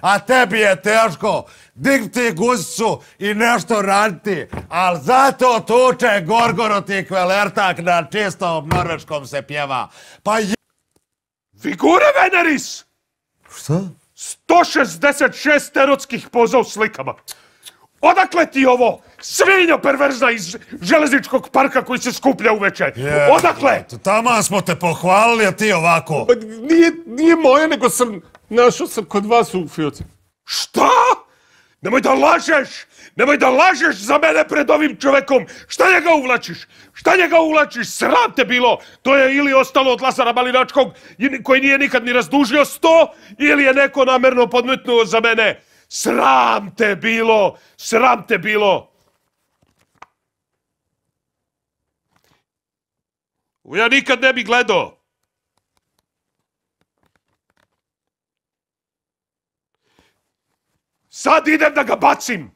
a tebi je teško digti guzicu i nešto raditi, ali zato tuče Gorgoroti kvelertak na čistom norveškom se pjeva. Pa Figure Veneris! Šta? 166 erotskih poza u slikama. Odakle ti ovo? Svinjo perverzna iz železničkog parka koji se skuplja uveče. Odakle? Taman smo te pohvalili, a ti ovako. Nije moje, nego našao sam kod vas u fioci. Šta? Nemoj da lažeš! Nemoj da lažeš za mene pred ovim čovekom! Šta njega uvlačiš? Šta njega uvlačiš? Sram te bilo! To je ili ostalo od Lazara Malinačkog, koji nije nikad ni razdužio 100, ili je neko namerno podmetnuo za mene. Sram te bilo! Sram te bilo! Ja nikad ne bi gledao. Sad idem da ga bacim!